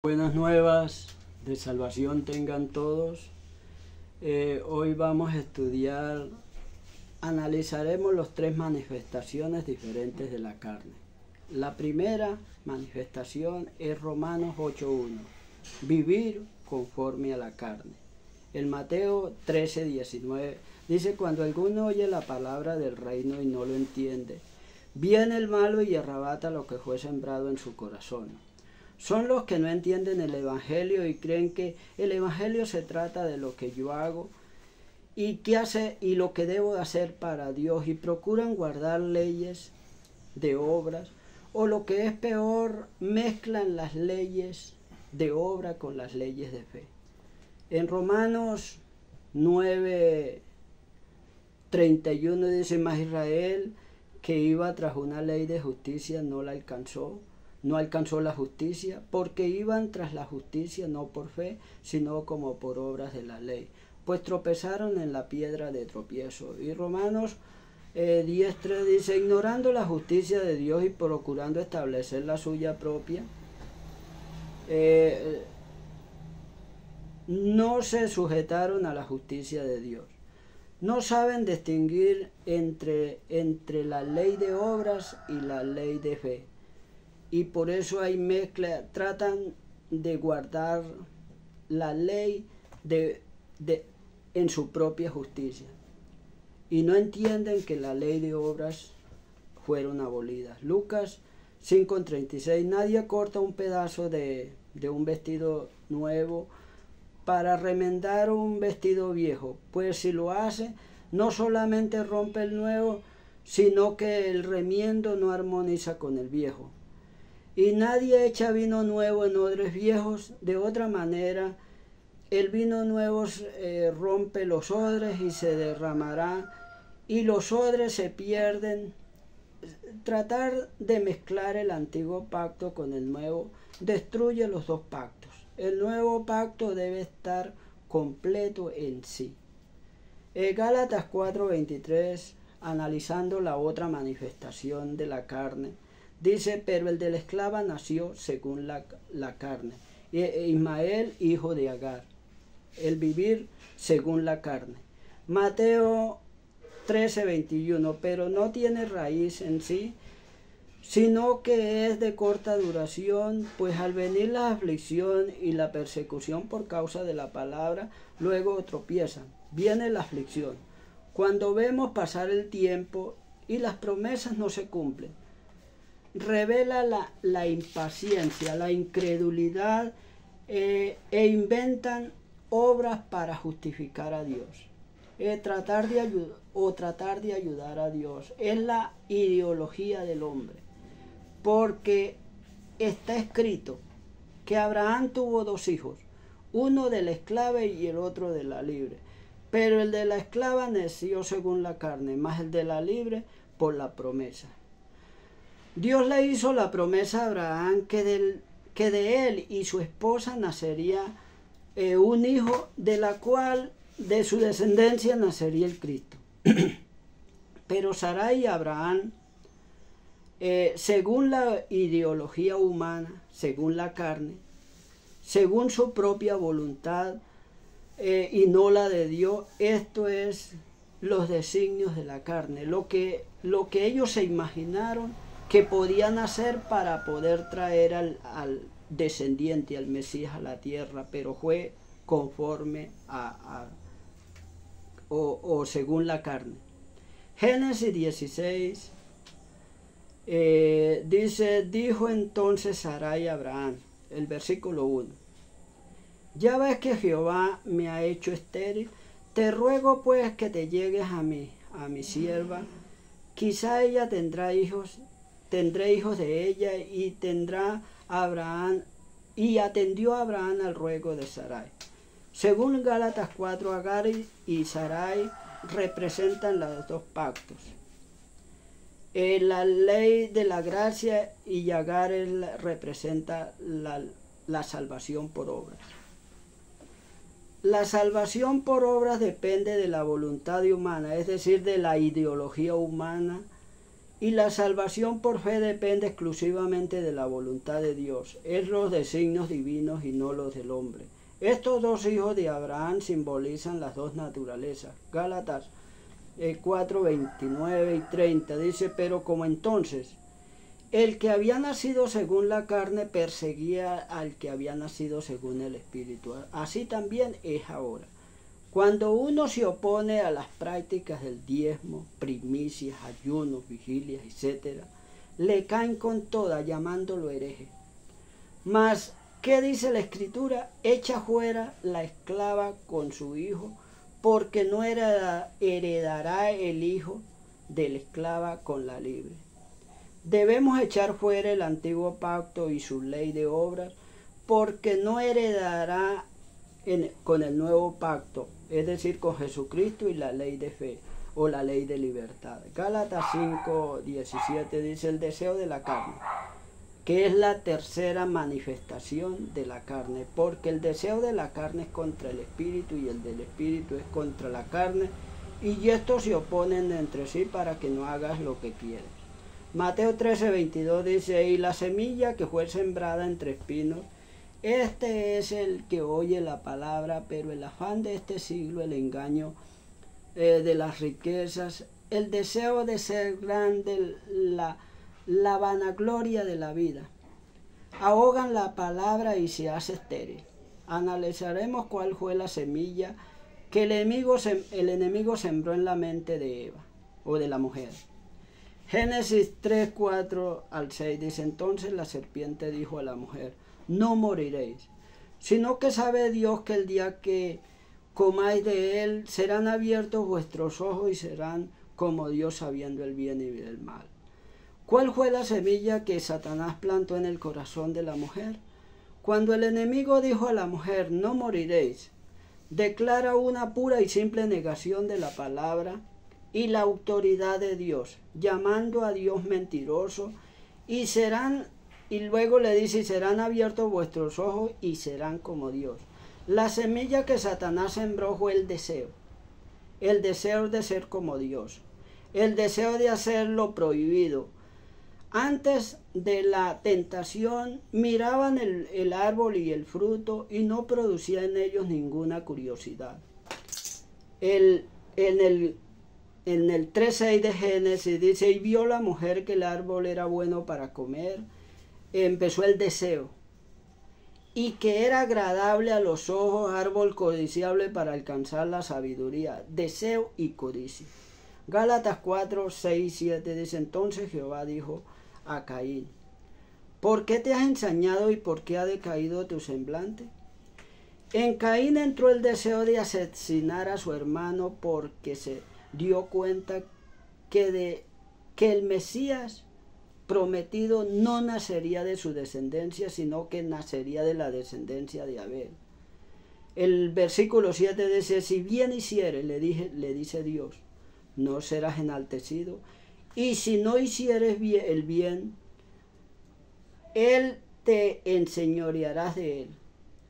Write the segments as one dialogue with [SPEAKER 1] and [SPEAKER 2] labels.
[SPEAKER 1] Buenas nuevas de salvación tengan todos. Hoy vamos a estudiar, analizaremos las tres manifestaciones diferentes de la carne. La primera manifestación es Romanos 8:1, vivir conforme a la carne. En Mateo 13:19 dice: cuando alguno oye la palabra del reino y no lo entiende, viene el malo y arrebata lo que fue sembrado en su corazón. Son los que no entienden el Evangelio y creen que el Evangelio se trata de lo que yo hago y qué hace y lo que debo de hacer para Dios, y procuran guardar leyes de obras, o lo que es peor, mezclan las leyes de obra con las leyes de fe. En Romanos 9:31 dice: mas Israel, que iba tras una ley de justicia, no alcanzó la justicia, porque iban tras la justicia no por fe, sino como por obras de la ley, pues tropezaron en la piedra de tropiezo. Y Romanos 10:3 dice: ignorando la justicia de Dios y procurando establecer la suya propia, no se sujetaron a la justicia de Dios. No saben distinguir entre la ley de obras y la ley de fe, y por eso hay mezcla. Tratan de guardar la ley en su propia justicia, y no entienden que la ley de obras fueron abolidas. Lucas 5:36: nadie corta un pedazo de un vestido nuevo para remendar un vestido viejo, pues si lo hace, no solamente rompe el nuevo, sino que el remiendo no armoniza con el viejo. Y nadie echa vino nuevo en odres viejos, de otra manera el vino nuevo rompe los odres y se derramará, y los odres se pierden. Tratar de mezclar el antiguo pacto con el nuevo destruye los dos pactos. El nuevo pacto debe estar completo en sí. Gálatas 4:23, analizando la otra manifestación de la carne, dice: pero el de la esclava nació según la carne, Ismael, hijo de Agar. El vivir según la carne. Mateo 13:21, pero no tiene raíz en sí, sino que es de corta duración, pues al venir la aflicción y la persecución por causa de la palabra, luego tropiezan. Viene la aflicción, cuando vemos pasar el tiempo y las promesas no se cumplen. Revela la impaciencia, la incredulidad, e inventan obras para justificar a Dios. Tratar de ayudar a Dios es la ideología del hombre, porque está escrito que Abraham tuvo dos hijos, uno de la esclava y el otro de la libre, pero el de la esclava nació según la carne, más el de la libre por la promesa. Dios le hizo la promesa a Abraham que de él y su esposa nacería un hijo, de la cual de su descendencia nacería el Cristo. Pero Sarai y Abraham, según la ideología humana, según la carne, según su propia voluntad, y no la de Dios, esto es los designios de la carne, lo que ellos se imaginaron que podían hacer para poder traer al descendiente, al Mesías a la tierra, pero fue conforme o según la carne. Génesis 16 dice: dijo entonces Sarai a Abraham, el versículo 1: ya ves que Jehová me ha hecho estéril, te ruego pues que te llegues a mi sierva, quizá ella tendré hijos de ella. Y atendió Abraham al ruego de Sarai. Según Gálatas 4, Agar y Sarai representan los dos pactos. La ley de la gracia, y Agar representa la salvación por obras. La salvación por obras depende de la voluntad humana, es decir, de la ideología humana, Y la salvación por fe depende exclusivamente de la voluntad de Dios. Es los designios divinos y no los del hombre. Estos dos hijos de Abraham simbolizan las dos naturalezas. Gálatas 4, 29 y 30 dice, pero como entonces el que había nacido según la carne perseguía al que había nacido según el Espíritu, así también es ahora. Cuando uno se opone a las prácticas del diezmo, primicias, ayunos, vigilias, etc., le caen con toda llamándolo hereje. Mas, ¿qué dice la Escritura? Echa fuera la esclava con su hijo, porque no heredará el hijo de la esclava con la libre. Debemos echar fuera el antiguo pacto y su ley de obras, porque no heredará con el nuevo pacto, es decir, con Jesucristo y la ley de fe o la ley de libertad. Gálatas 5, 17 dice, el deseo de la carne, que es la tercera manifestación de la carne, porque el deseo de la carne es contra el espíritu y el del espíritu es contra la carne, y estos se oponen entre sí para que no hagas lo que quieres. Mateo 13, 22 dice, y la semilla que fue sembrada entre espinos, este es el que oye la palabra, pero el afán de este siglo, el engaño de las riquezas, el deseo de ser grande, la vanagloria de la vida, ahogan la palabra y se hace estéril. Analizaremos cuál fue la semilla que el enemigo sembró en la mente de Eva o de la mujer. Génesis 3, 4 al 6 dice, entonces la serpiente dijo a la mujer, no moriréis, sino que sabe Dios que el día que comáis de él, serán abiertos vuestros ojos y serán como Dios sabiendo el bien y el mal. ¿Cuál fue la semilla que Satanás plantó en el corazón de la mujer? Cuando el enemigo dijo a la mujer, no moriréis, declara una pura y simple negación de la palabra y la autoridad de Dios, llamando a Dios mentiroso, y luego le dice, y serán abiertos vuestros ojos y serán como Dios. La semilla que Satanás sembró fue el deseo de ser como Dios, el deseo de hacer lo prohibido. Antes de la tentación miraban el árbol y el fruto y no producía en ellos ninguna curiosidad. En el 3:6 de Génesis dice, y vio la mujer que el árbol era bueno para comer, empezó el deseo, y que era agradable a los ojos, árbol codiciable para alcanzar la sabiduría, deseo y codicia. Gálatas 4, 6, 7 dice, entonces Jehová dijo a Caín, ¿por qué te has ensañado y por qué ha decaído tu semblante? En Caín entró el deseo de asesinar a su hermano porque se dio cuenta que el Mesías prometido no nacería de su descendencia, sino que nacería de la descendencia de Abel. El versículo 7 dice, si bien hicieres, le dice Dios, no serás enaltecido, y si no hicieres el bien, él te enseñorearás de él.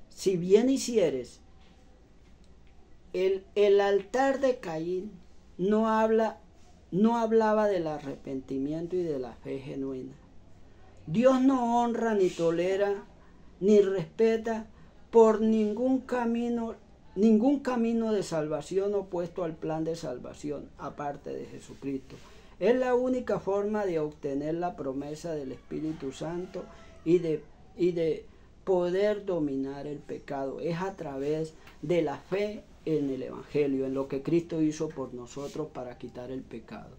[SPEAKER 1] Si bien hicieres, el altar de Caín no hablaba del arrepentimiento y de la fe genuina. Dios no honra ni tolera ni respeta por ningún camino de salvación opuesto al plan de salvación aparte de Jesucristo. Es la única forma de obtener la promesa del Espíritu Santo y de poder dominar el pecado. Es a través de la fe en el Evangelio, en lo que Cristo hizo por nosotros para quitar el pecado.